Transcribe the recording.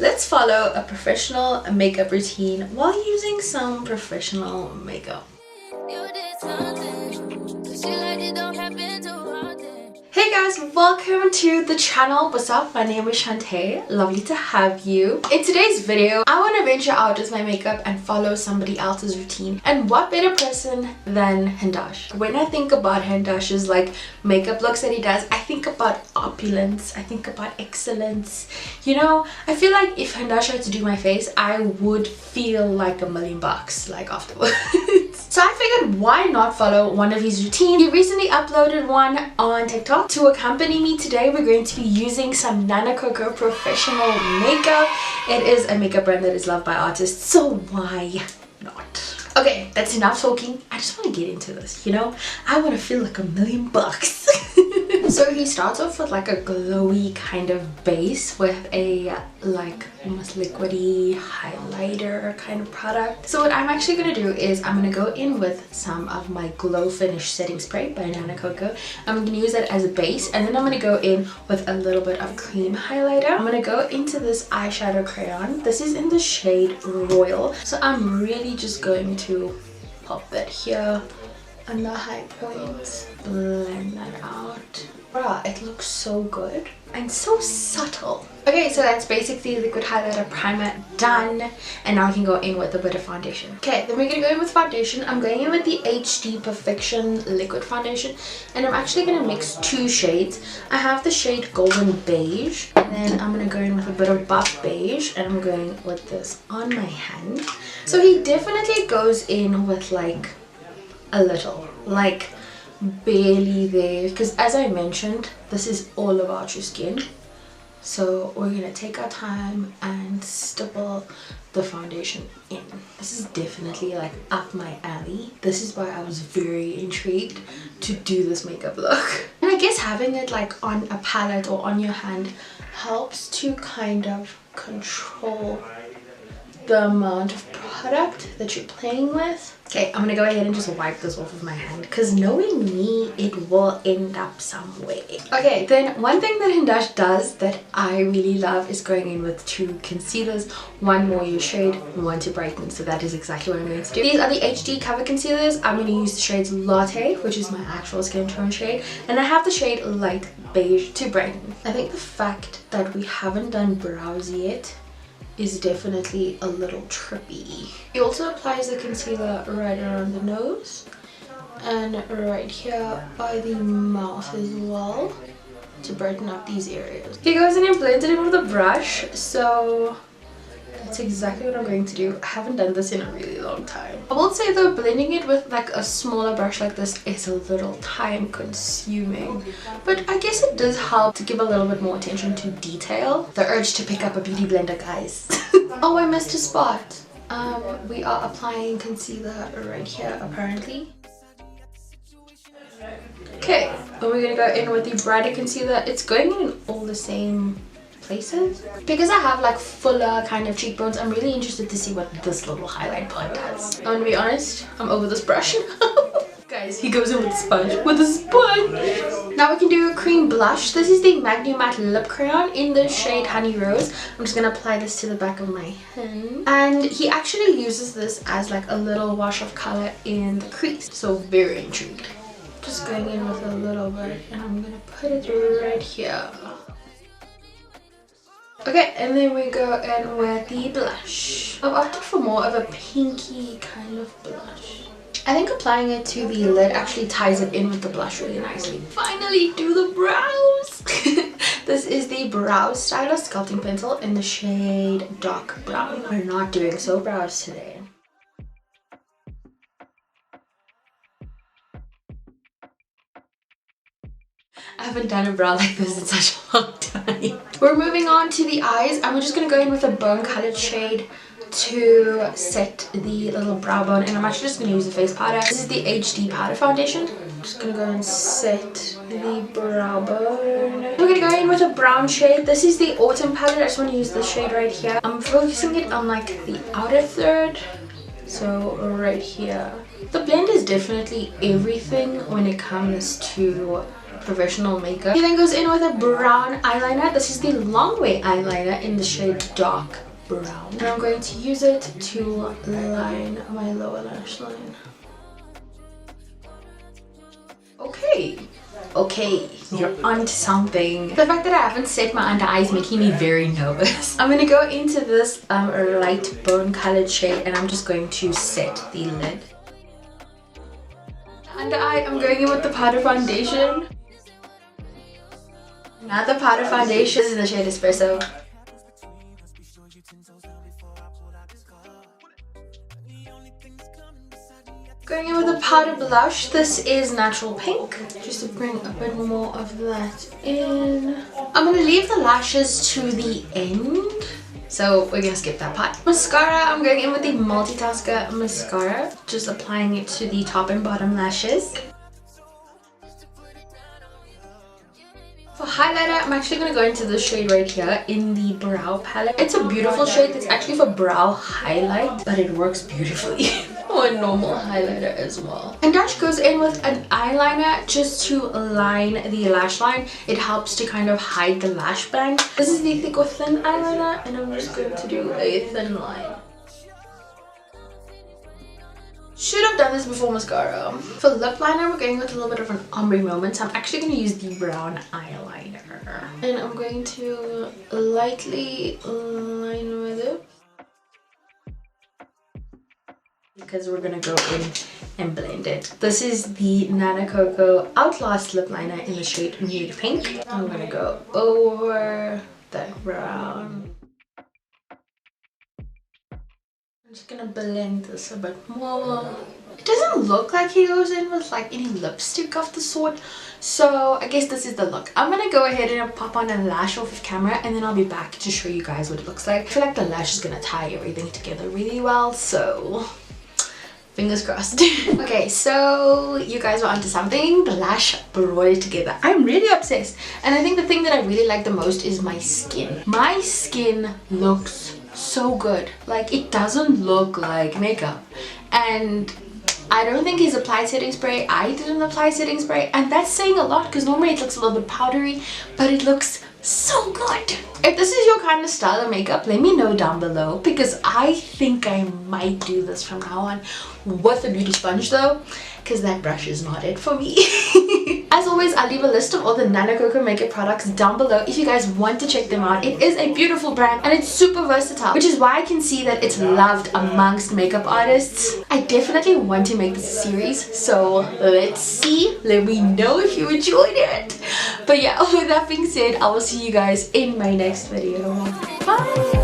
Let's follow a professional makeup routine while using some professional makeup. Hey guys, welcome to the channel. What's up? My name is Chante. Lovely to have you. In today's video, I want to venture out with my makeup and follow somebody else's routine. And what better person than Hindash? When I think about Hindash's like makeup looks that he does, I think about opulence. I think about excellence. You know, I feel like if Hindash tried to do my face, I would feel like $1,000,000 like afterwards. So I figured, why not follow one of his routines? He recently uploaded one on TikTok. To accompany me today, we're going to be using some Nanacoco professional makeup. It is a makeup brand that is loved by artists, so why not? Okay, that's enough talking. I just want to get into this, you know? I want to feel like $1,000,000. So he starts off with like a glowy kind of base with a like almost liquidy highlighter kind of product. So what I'm actually going to do is I'm going to go in with some of my Glow Finish setting spray by Nanacoco. I'm going to use that as a base, and then I'm going to go in with a little bit of cream highlighter. I'm going to go into this eyeshadow crayon. This is in the shade Royal. So I'm really just going to pop that here on the high points, blend that out. Bruh, it looks so good and so subtle. Okay, so that's basically liquid highlighter primer done, and now I can go in with a bit of foundation. Okay, then we're gonna go in with foundation. I'm going in with the HD Perfection liquid foundation, and I'm actually gonna mix two shades. I have the shade Golden Beige, and then I'm gonna go in with a bit of Buff Beige, and I'm going with this on my hand. So he definitely goes in with like a little, like barely there, because as I mentioned, this is all about your skin. So we're gonna take our time and stipple the foundation in. This is definitely like up my alley. This is why I was very intrigued to do this makeup look. And I guess having it like on a palette or on your hand helps to kind of control the amount of product that you're playing with. Okay, I'm gonna go ahead and just wipe this off of my hand, because knowing me, it will end up somewhere. Okay, then one thing that Hindash does that I really love is going in with two concealers, one more your shade, one to brighten. So that is exactly what I'm going to do. These are the HD Cover Concealers. I'm going to use the shades Latte, which is my actual skin tone shade, and I have the shade Light Beige to brighten. I think the fact that we haven't done brows yet is definitely a little trippy. He also applies the concealer right around the nose and right here by the mouth as well to brighten up these areas. He goes in and blends it in with a brush, so that's exactly what I'm going to do. I haven't done this in a really long time. I will say though, blending it with like a smaller brush like this is a little time consuming, but I guess it does help to give a little bit more attention to detail. The urge to pick up a beauty blender, guys. Oh, I missed a spot. We are applying concealer right here apparently. Okay, and we're gonna go in with the brighter concealer. It's going in all the same places. Because I have like fuller kind of cheekbones, I'm really interested to see what this little highlight point does. I'm gonna be honest, I'm over this brush. Guys, he goes in with a sponge. With a sponge! Now we can do a cream blush. This is the Magnum Matte Lip Crayon in the shade Honey Rose. I'm just gonna apply this to the back of my hand. And he actually uses this as like a little wash of color in the crease. So very intrigued. Just going in with a little bit, and I'm gonna put it right here. Okay, and then we go in with the blush. I've opted for more of a pinky kind of blush. I think applying it to the lid actually ties it in with the blush really nicely. Finally, do the brows! This is the Brow Styler Sculpting Pencil in the shade Dark Brown. We're not doing so brows today. I haven't done a brow like this in such a long time. We're moving on to the eyes, and we're just going to go in with a bone colored shade to set the little brow bone, and I'm actually just going to use the face powder. This is the HD powder foundation. I'm just going to go and set the brow bone. We're going to go in with a brown shade. This is the Autumn palette. I just want to use this shade right here. I'm focusing it on like the outer third, so right here. The blend is definitely everything when it comes to professional makeup. He then goes in with a brown eyeliner. This is the long way eyeliner in the shade dark brown. And I'm going to use it to line my lower lash line. Okay, you're onto something. The fact that I haven't set my under eye is making me very nervous. I'm gonna go into this light bone colored shade and I'm just going to set the lid. Under eye, I'm going in with the powder foundation. Another powder foundation. This is the shade Espresso. Going in with a powder blush. This is Natural Pink, just to bring a bit more of that in. I'm going to leave the lashes to the end, so we're going to skip that part. Mascara, I'm going in with the Multitasker Mascara, just applying it to the top and bottom lashes. For highlighter, I'm actually going to go into this shade right here in the brow palette. It's a beautiful shade. It's actually for brow highlight, but it works beautifully for a normal highlighter as well. And Dash goes in with an eyeliner just to line the lash line. It helps to kind of hide the lash bang. This is the thick or thin eyeliner, and I'm just going to do a thin line. Should have done this before mascara. For lip liner, we're going with a little bit of an ombre moment. So I'm actually going to use the brown eyeliner. And I'm going to lightly line my lips, because we're going to go in and blend it. This is the Nanacoco Outlast lip liner in the shade Nude Pink. I'm going to go over that brown. I'm just gonna blend this a bit more. It doesn't look like he goes in with like any lipstick of the sort, so I guess this is the look. I'm gonna go ahead and pop on a lash off camera, and then I'll be back to show you guys what it looks like. I feel like the lash is gonna tie everything together really well, so fingers crossed. Okay, so you guys are onto something. The lash brought it together. I'm really obsessed, and I think the thing that I really like the most is my skin. My skin looks so good. Like, it doesn't look like makeup, and I don't think he's applied setting spray. I didn't apply setting spray, and that's saying a lot because normally it looks a little bit powdery, but it looks so good. If this is your kind of style of makeup, let me know down below, because I think I might do this from now on with a beauty sponge though, because that brush is not it for me. As always, I'll leave a list of all the Nanacoco makeup products down below if you guys want to check them out. It is a beautiful brand and it's super versatile, which is why I can see that it's loved amongst makeup artists. I definitely want to make this a series, so let's see. Let me know if you enjoyed it. But yeah, with that being said, I will see you guys in my next video. Bye!